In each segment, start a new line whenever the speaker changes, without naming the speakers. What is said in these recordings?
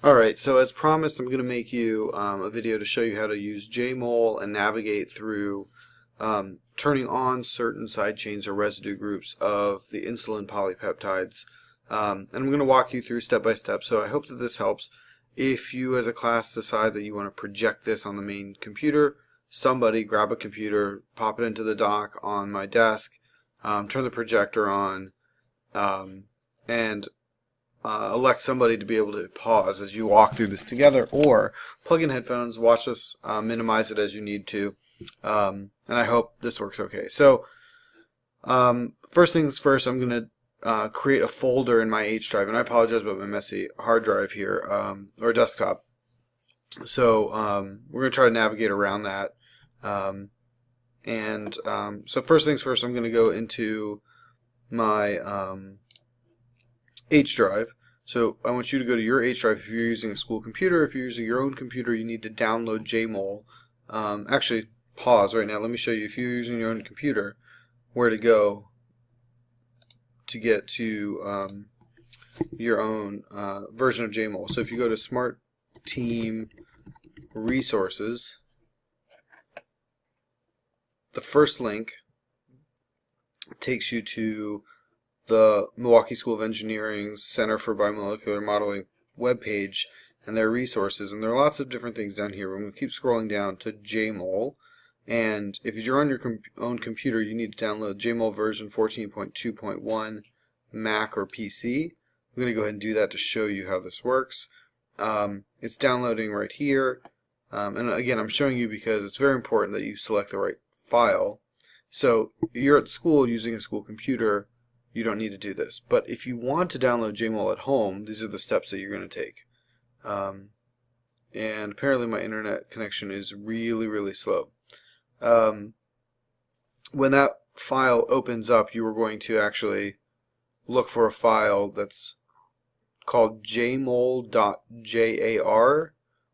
Alright, so as promised, I'm going to make you a video to show you how to use Jmol and navigate through turning on certain side chains or residue groups of the insulin polypeptides. And I'm going to walk you through step by step, so I hope that this helps. If you as a class decide that you want to project this on the main computer, somebody grab a computer, pop it into the dock on my desk, turn the projector on, and elect somebody to be able to pause as you walk through this together, or plug in headphones, watch us, minimize it as you need to, and I hope this works okay. So first things first, I'm going to create a folder in my H drive, and I apologize about my messy hard drive here, or desktop. So we're going to try to navigate around that, so first things first, I'm going to go into my H drive. So I want you to go to your H drive if you're using a school computer. If you're using your own computer, you need to download Jmol. Actually, pause right now. Let me show you, if you're using your own computer, where to go to get to your own version of Jmol. So if you go to Smart Team Resources, the first link takes you to the Milwaukee School of Engineering Center for Biomolecular Modeling webpage and their resources, and there are lots of different things down here. We're going to keep scrolling down to Jmol, and if you're on your own computer, you need to download Jmol version 14.2.1 Mac or PC. I'm going to go ahead and do that to show you how this works. It's downloading right here, and again, I'm showing you because it's very important that you select the right file. So you're at school using a school computer, you don't need to do this. But if you want to download Jmol at home, these are the steps that you're going to take. And apparently my internet connection is really slow. When that file opens up, you are going to actually look for a file that's called jmol.jar,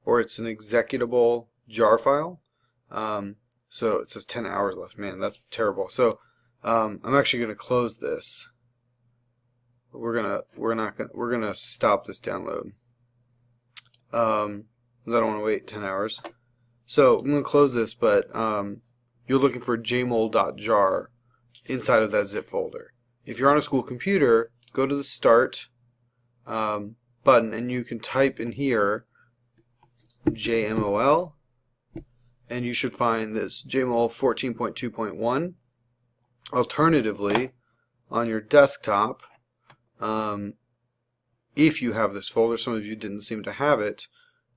or it's an executable jar file. So it says 10 hours left. Man, that's terrible. So I'm actually going to close this. We're gonna stop this download. I don't want to wait 10 hours. So I'm going to close this, but you're looking for jmol.jar inside of that zip folder. If you're on a school computer, go to the Start button, and you can type in here JMOL, and you should find this Jmol 14.2.1. Alternatively, on your desktop, if you have this folder, some of you didn't seem to have it,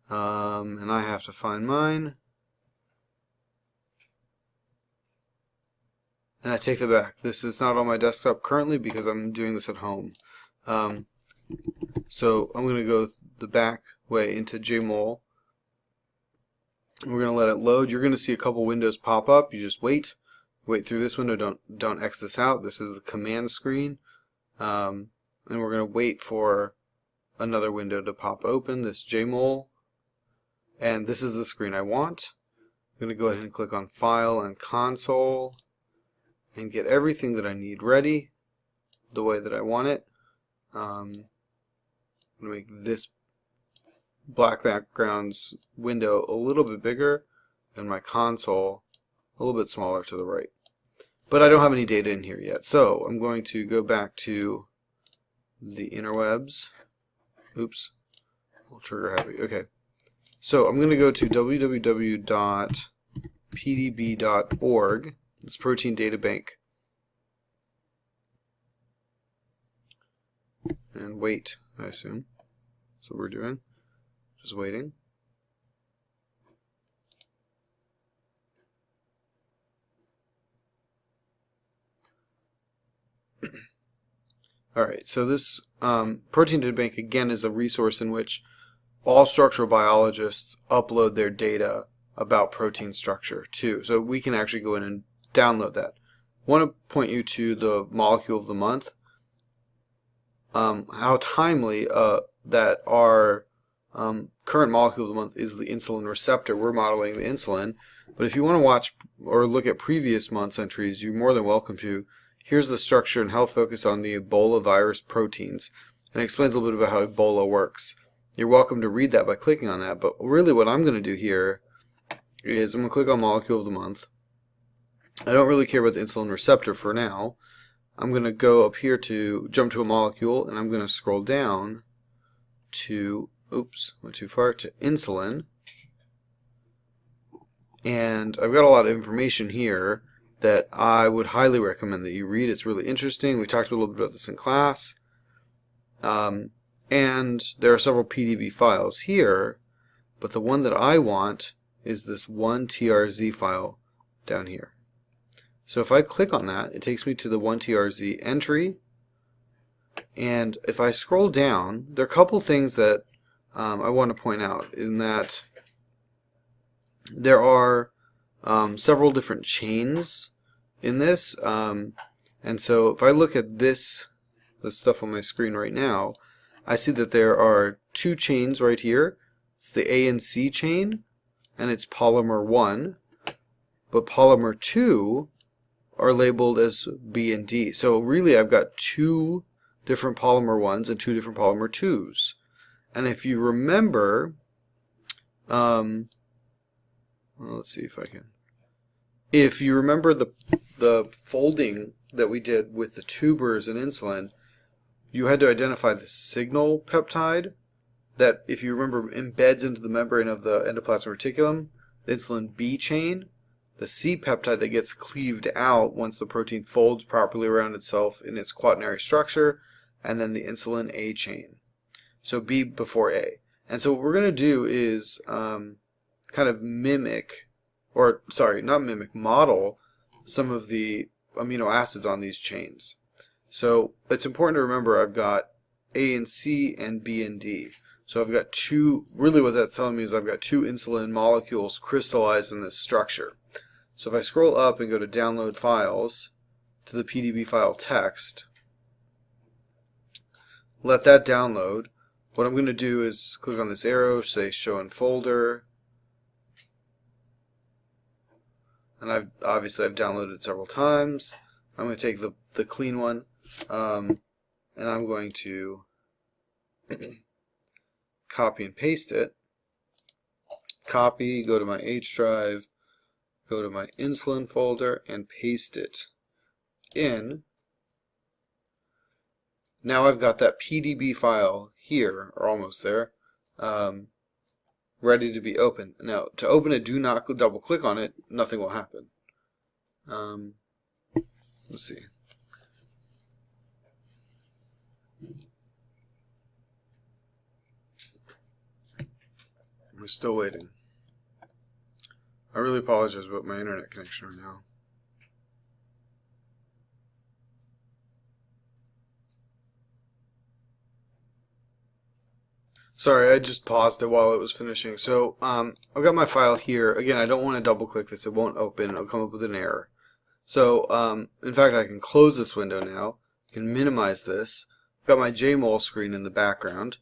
and I have to find mine, and I take that back. This is not on my desktop currently because I'm doing this at home. So I'm going to go the back way into Jmol. We're going to let it load. You're going to see a couple windows pop up. You just wait through this window. Don't X this out. This is the command screen, and we're going to wait for another window to pop open, this Jmol, and this is the screen I want. I'm going to go ahead and click on File and Console and get everything that I need ready the way that I want it. I'm going to make this black background's window a little bit bigger and my console a little bit smaller to the right. But I don't have any data in here yet, so I'm going to go back to the interwebs. Oops, little trigger happy. Okay, so I'm going to go to www.pdb.org. It's Protein Data Bank, and wait, I assume. That's what we're doing. Just waiting. Alright, so this Protein Data Bank, again, is a resource in which all structural biologists upload their data about protein structure too. So we can actually go in and download that. I want to point you to the molecule of the month. How timely that our current molecule of the month is the insulin receptor. We're modeling the insulin, but if you want to watch or look at previous month's entries, you're more than welcome to. Here's the structure and health focus on the Ebola virus proteins, and it explains a little bit about how Ebola works. You're welcome to read that by clicking on that, but really what I'm going to do here is I'm going to click on Molecule of the Month. I don't really care about the insulin receptor for now. I'm going to go up here to jump to a molecule, and I'm going to scroll down to, oops, went too far, to insulin. And I've got a lot of information here that I would highly recommend that you read. It's really interesting. We talked a little bit about this in class. And there are several PDB files here, but the one that I want is this one TRZ file down here. So if I click on that, it takes me to the 1TRZ entry, and if I scroll down, there are a couple things that I want to point out, in that there are several different chains in this, and so if I look at this stuff on my screen right now, I see that there are two chains right here. It's the A and C chain, and it's polymer 1, but polymer 2 are labeled as B and D. So really I've got two different polymer 1s and two different polymer 2s. And if you remember, well, let's see if I can. If you remember the folding that we did with the tubers and insulin, you had to identify the signal peptide that, if you remember, embeds into the membrane of the endoplasmic reticulum, the insulin B chain, the C peptide that gets cleaved out once the protein folds properly around itself in its quaternary structure, and then the insulin A chain. So B before A. And so what we're going to do is kind of mimic, or sorry, not mimic, model some of the amino acids on these chains. So it's important to remember I've got A and C and B and D. So I've got two, really what that's telling me is I've got two insulin molecules crystallized in this structure. So if I scroll up and go to download files to the PDB file text, let that download. What I'm going to do is click on this arrow, say show in folder, and I've downloaded it several times. I'm going to take the clean one, and I'm going to copy and paste it. Copy, go to my H drive, go to my insulin folder, and paste it in. Now I've got that PDB file here, or almost there, ready to be opened. Now, to open it, do not double click on it. Nothing will happen. Let's see. We're still waiting. I really apologize about my internet connection right now. Sorry, I just paused it while it was finishing. So I've got my file here. Again, I don't want to double click this. It won't open. It'll come up with an error. So in fact, I can close this window now. I can minimize this. I've got my Jmol screen in the background.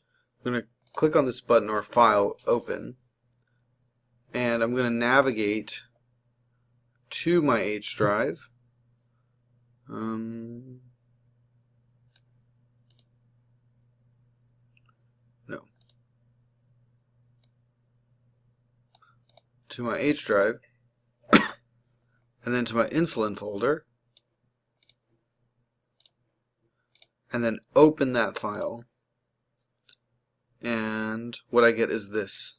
I'm going to click on this button or file open, and I'm going to navigate to my H drive. To my H drive, and then to my insulin folder, and then open that file. And what I get is this.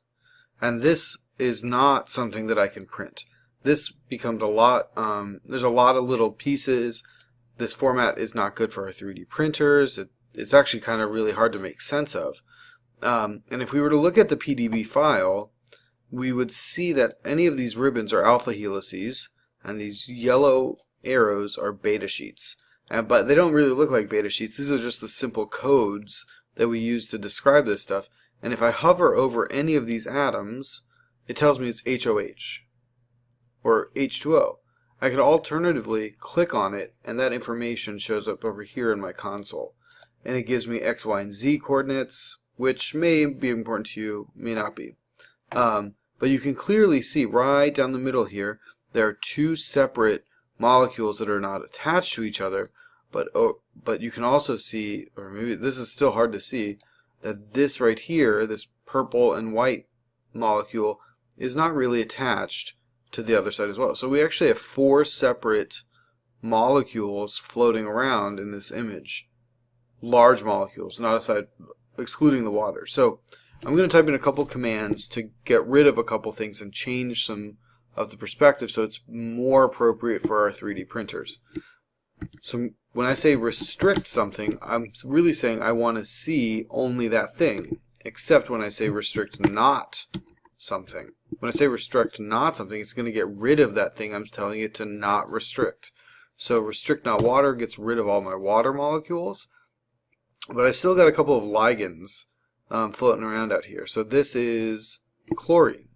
And this is not something that I can print. This becomes a lot, there's a lot of little pieces. This format is not good for our 3D printers. It's actually kind of really hard to make sense of. And if we were to look at the PDB file, we would see that any of these ribbons are alpha helices, and these yellow arrows are beta sheets. But they don't really look like beta sheets. These are just the simple codes that we use to describe this stuff. And if I hover over any of these atoms, it tells me it's HOH or H2O. I could alternatively click on it, and that information shows up over here in my console. And it gives me X, Y, and Z coordinates, which may be important to you, may not be. But you can clearly see right down the middle here, there are two separate molecules that are not attached to each other, but you can also see, or maybe this is still hard to see, that this right here, this purple and white molecule, is not really attached to the other side as well. So we actually have 4 separate molecules floating around in this image. Large molecules, not aside, excluding the water. So I'm going to type in a couple commands to get rid of a couple things and change some of the perspective so it's more appropriate for our 3D printers. So when I say restrict something, I'm really saying I want to see only that thing, except when I say restrict not something. When I say restrict not something, it's going to get rid of that thing I'm telling it to not restrict. So restrict not water gets rid of all my water molecules, but I still got a couple of ligands floating around out here. So this is chlorine.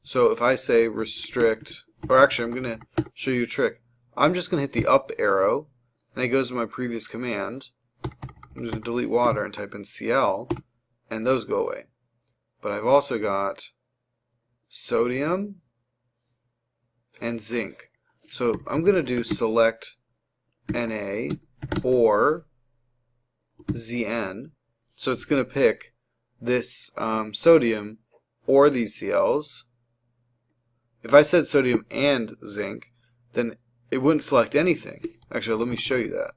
So if I say restrict, or actually I'm going to show you a trick. I'm just going to hit the up arrow, and it goes to my previous command. I'm just going to delete water and type in Cl, and those go away. But I've also got sodium and zinc. So I'm going to do select Na or Zn. So it's going to pick this sodium or these Cls. If I said sodium and zinc, then it wouldn't select anything. Actually, let me show you that.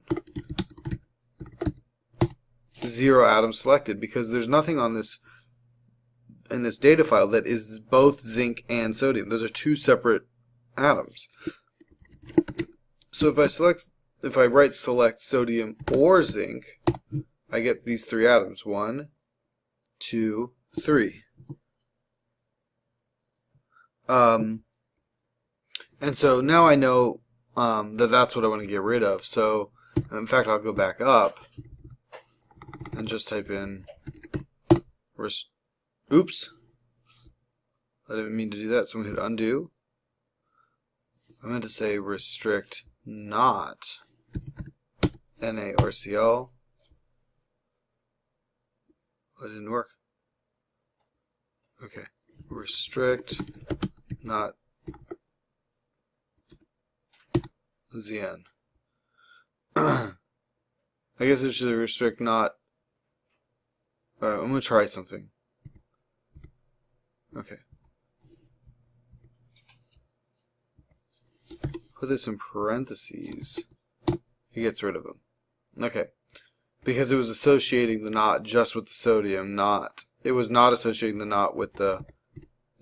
0 atoms selected, because there's nothing on this in this data file that is both zinc and sodium. Those are 2 separate atoms. So if I write select sodium or zinc, I get these 3 atoms. 1, 2, 3. And so now I know that that's what I want to get rid of. So in fact, I'll go back up and just type in oops, I didn't mean to do that, so I'm going to hit undo. I meant to say restrict not Na or Cl. That didn't work. Okay, restrict not Zn. I guess it should restrict not. Alright, I'm going to try something. Okay. Put this in parentheses. He gets rid of them. Okay. Because it was associating the not just with the sodium, it was not associating the not with the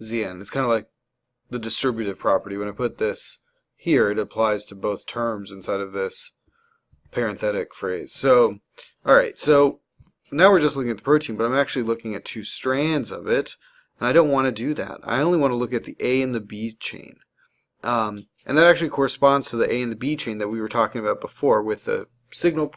Zn. It's kind of like the distributive property. When I put this here, it applies to both terms inside of this parenthetic phrase. So, alright, so now we're just looking at the protein, but I'm actually looking at 2 strands of it, and I don't want to do that. I only want to look at the A and the B chain. And that actually corresponds to the A and the B chain that we were talking about before with the signal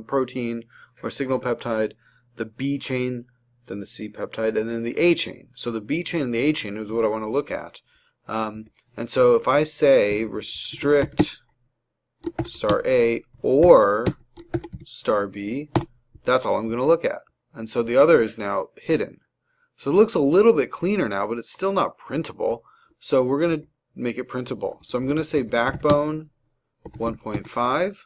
protein or signal peptide, the B chain, then the C peptide, and then the A chain. So the B chain and the A chain is what I want to look at. And so if I say restrict star A or star B, that's all I'm going to look at. And so the other is now hidden. So it looks a little bit cleaner now, but it's still not printable. So we're going to make it printable. So I'm going to say backbone 1.5.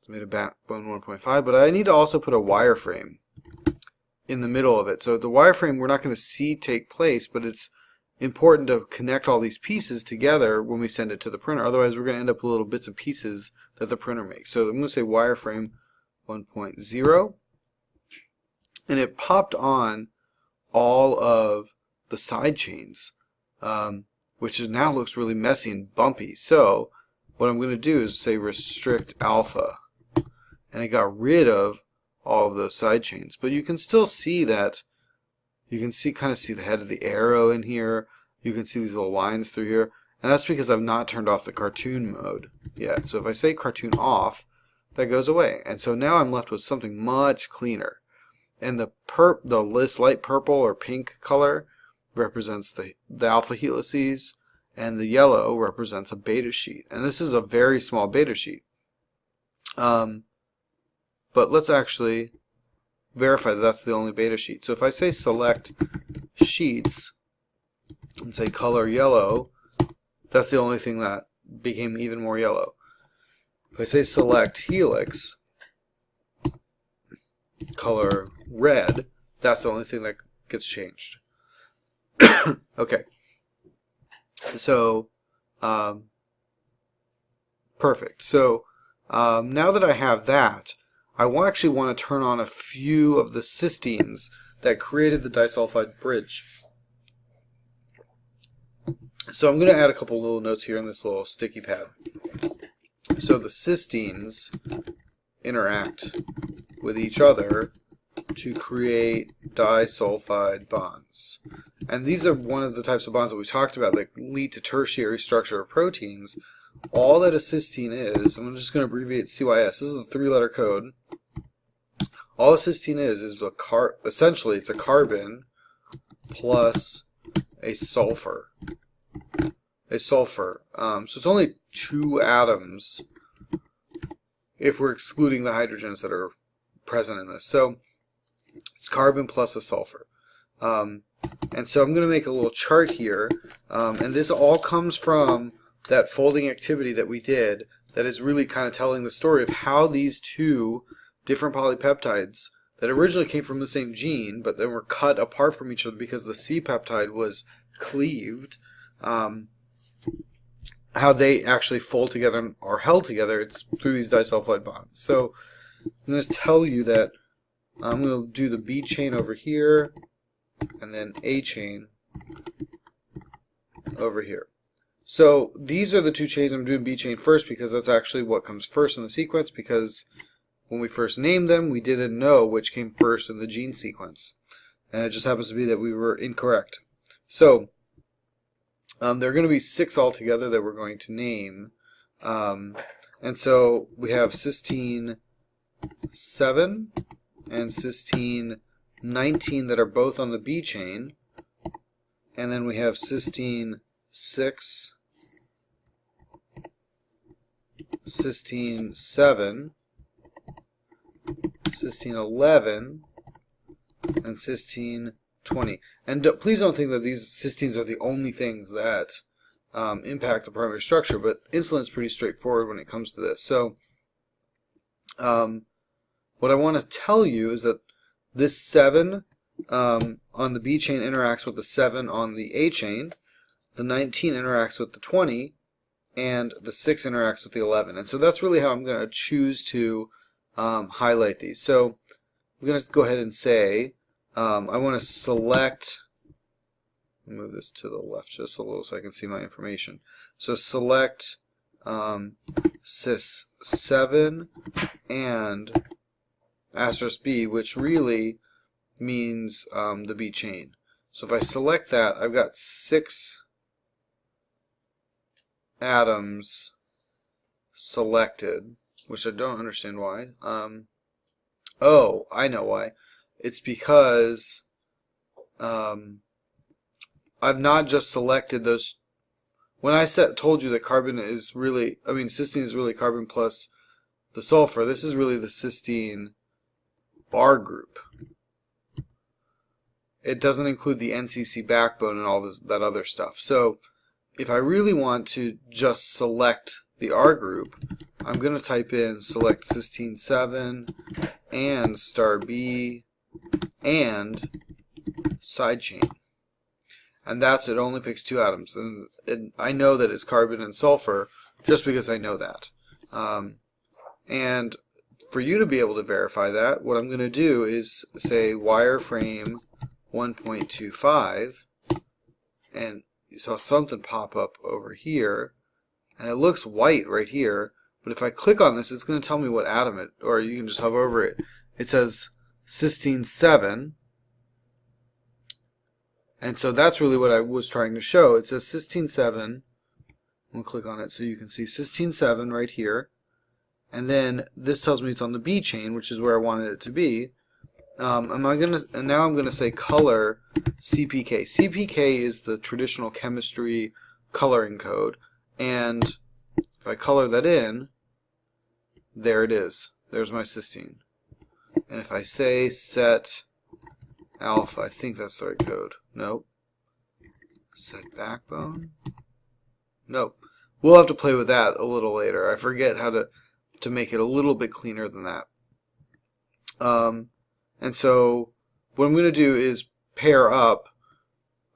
It's made a backbone 1.5, but I need to also put a wireframe in the middle of it. So the wireframe we're not going to see take place, but it's important to connect all these pieces together when we send it to the printer. Otherwise, we're going to end up with little bits and pieces that the printer makes. So I'm going to say wireframe 1.0, and it popped on all of the side chains, which now looks really messy and bumpy. So what I'm going to do is say restrict alpha, and it got rid of all of those side chains. But you can still see that. You can kind of see the head of the arrow in here. You can see these little lines through here. And that's because I've not turned off the cartoon mode yet. So if I say cartoon off, that goes away. And so now I'm left with something much cleaner. And this light purple or pink color represents the alpha helices, and the yellow represents a beta sheet. And this is a very small beta sheet. But let's actually verify that that's the only beta sheet. So if I say select sheets and say color yellow, that's the only thing that became even more yellow. If I say select helix, color red, that's the only thing that gets changed. Okay. So, perfect. So, now that I have that, I actually want to turn on a few of the cysteines that created the disulfide bridge. So I'm going to add a couple little notes here in this little sticky pad. So the cysteines interact with each other to create disulfide bonds. And these are one of the types of bonds that we talked about that lead to tertiary structure of proteins. All that a cysteine is, I'm just going to abbreviate CYS. This is the 3-letter code. All a cysteine is essentially it's a carbon plus a sulfur. So it's only 2 atoms if we're excluding the hydrogens that are present in this. So it's carbon plus a sulfur. And so I'm going to make a little chart here, and this all comes from that folding activity that we did that is really kind of telling the story of how these two different polypeptides that originally came from the same gene but then were cut apart from each other because the C peptide was cleaved, how they actually fold together and are held together. It's through these disulfide bonds. So I'm going to tell you that I'm going to do the B chain over here and then A chain over here. So these are the 2 chains. I'm doing B chain first because that's actually what comes first in the sequence, because when we first named them, we didn't know which came first in the gene sequence. And it just happens to be that we were incorrect. So there are going to be 6 altogether that we're going to name. And so we have cysteine 7 and cysteine 19 that are both on the B chain. And then we have cysteine 6, cysteine 7, cysteine 11, and cysteine 20. And please don't think that these cysteines are the only things that impact the primary structure, but insulin is pretty straightforward when it comes to this. So what I want to tell you is that this 7 on the B chain interacts with the 7 on the A chain, the 19 interacts with the 20, and the 6 interacts with the 11. And so that's really how I'm going to choose to highlight these. So I'm going to go ahead and say I want to select, move this to the left just a little so I can see my information. So select cis 7 and asterisk B, which really means the B chain. So if I select that, I've got 6 atoms selected, which I don't understand why. Oh, I know why. It's because I've not just selected those. When I told you that carbon is really, cysteine is really carbon plus the sulfur, this is really the cysteine R group. It doesn't include the NCC backbone and all that other stuff. So if I really want to just select the R group, I'm going to type in select cysteine 7 and star B and side chain. And that's it. Only picks 2 atoms. And I know that it's carbon and sulfur just because I know that. And for you to be able to verify that, what I'm going to do is say wireframe 1.25, and you saw something pop up over here, and it looks white right here, but if I click on this, it's going to tell me what atom it, or you can just hover over it. It says cysteine 7, and so that's really what I was trying to show. It says cysteine 7. We'll click on it so you can see cysteine 7 right here, and then this tells me it's on the B chain, which is where I wanted it to be. And now I'm going to say color CPK. CPK is the traditional chemistry coloring code, and if I color that in, there it is. There's my cysteine. And if I say set alpha, I think that's the right code. Nope. Set backbone. Nope. We'll have to play with that a little later. I forget how to make it a little bit cleaner than that. And so what I'm going to do is pair up.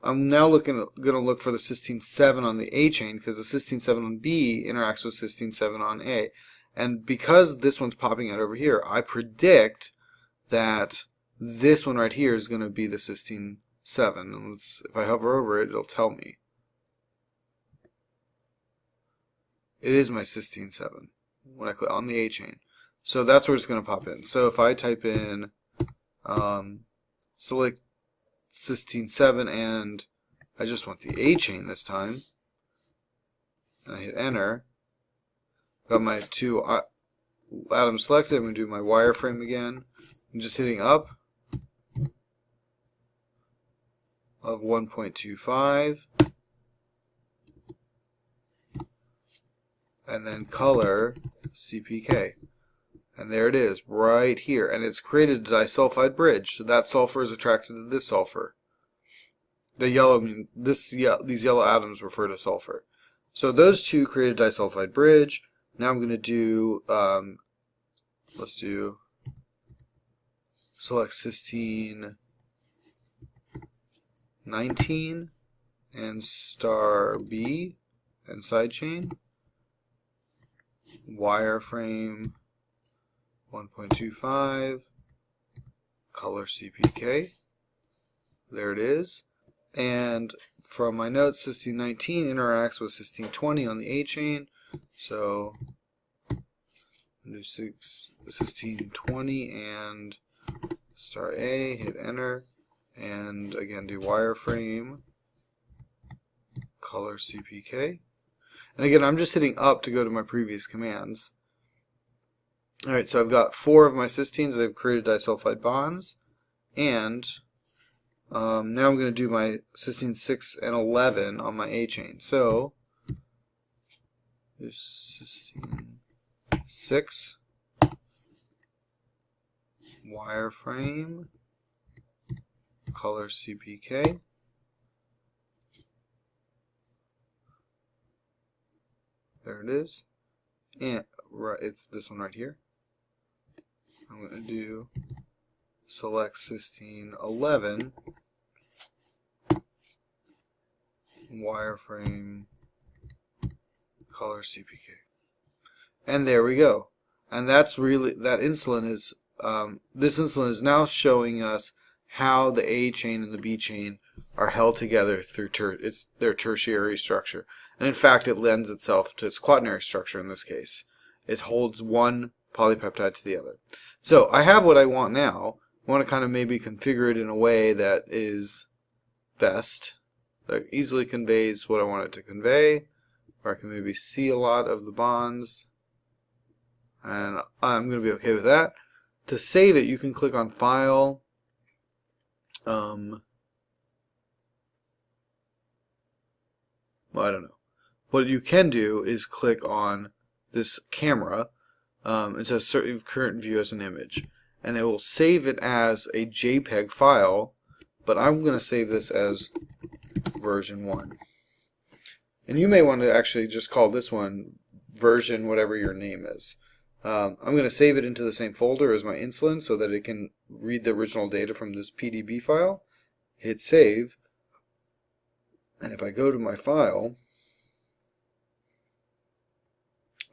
I'm now going to look for the cysteine 7 on the A chain because the cysteine 7 on B interacts with cysteine 7 on A. And because this one's popping out over here, I predict that this one right here is going to be the cysteine 7. And if I hover over it, it'll tell me. It is my cysteine 7 when I click on the A chain. So that's where it's going to pop in. So if I type in select cysteine 7 and I just want the A chain this time, and I hit enter, got my 2 atoms selected. I'm going to do my wireframe again. I'm just hitting up of 1.25 and then color CPK. And there it is, right here. And it's created a disulfide bridge. So that sulfur is attracted to this sulfur. The yellow, these yellow atoms refer to sulfur. So those two create a disulfide bridge. Now I'm going to do, let's do select cysteine 19 and star B and sidechain. Wireframe 1.25, color CPK, there it is. And from my notes, cysteine 19 interacts with cysteine 20 on the A chain, so do cysteine 20 and star A, hit enter, and again do wireframe, color CPK. And again, I'm just hitting up to go to my previous commands. Alright, so I've got 4 of my cysteines that have created disulfide bonds, and now I'm going to do my cysteine 6 and 11 on my A chain. So, there's cysteine 6, wireframe, color CPK, there it is, and it's this one right here. I'm going to do select cysteine 11, wireframe, color CPK. And there we go. And that's really, that insulin is, this insulin is now showing us how the A chain and the B chain are held together through their tertiary structure. And in fact, it lends itself to its quaternary structure in this case. It holds one polypeptide to the other. So I have what I want now. I want to kind of maybe configure it in a way that is best, that easily conveys what I want it to convey, where I can maybe see a lot of the bonds, and I'm going to be okay with that. To save it, you can click on File, well, I don't know. What you can do is click on this camera. It says save current view as an image, and it will save it as a JPEG file, but I'm going to save this as version 1. And you may want to actually just call this one version whatever your name is. I'm going to save it into the same folder as my insulin so that it can read the original data from this PDB file. Hit save, and if I go to my file,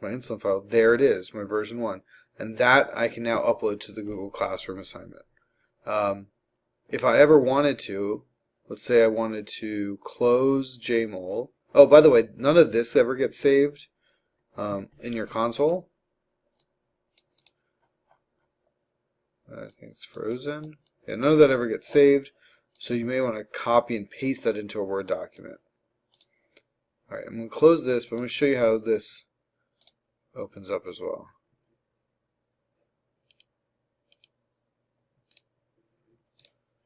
my insulin file, there it is, my version 1. And that I can now upload to the Google Classroom assignment. If I ever wanted to, let's say I wanted to close Jmol. Oh, by the way, none of this ever gets saved in your console. I think it's frozen. Yeah, none of that ever gets saved. So you may want to copy and paste that into a Word document. Alright, I'm going to close this, but I'm going to show you how this opens up as well.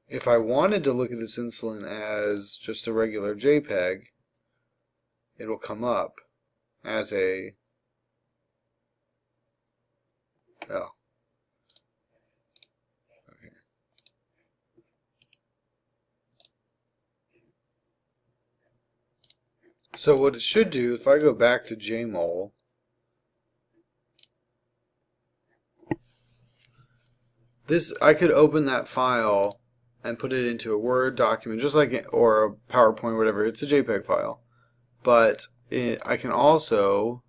If I wanted to look at this insulin as just a regular JPEG, it will come up as a, oh, okay. So what it should do, if I go back to Jmol, this, I could open that file and put it into a Word document, just like, or a PowerPoint, whatever. It's a JPEG file. But I can also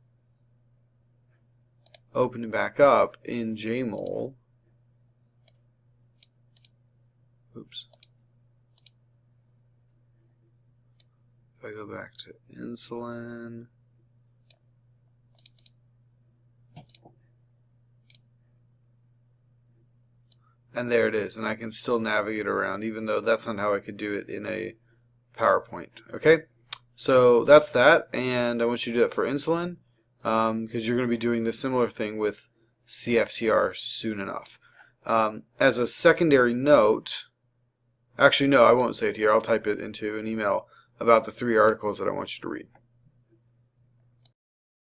open it back up in Jmol. Oops. If I go back to insulin, and there it is, and I can still navigate around, even though that's not how I could do it in a PowerPoint. Okay, so that's that, and I want you to do that for insulin, because you're going to be doing the similar thing with CFTR soon enough. As a secondary note, actually no, I won't say it here, I'll type it into an email about the 3 articles that I want you to read.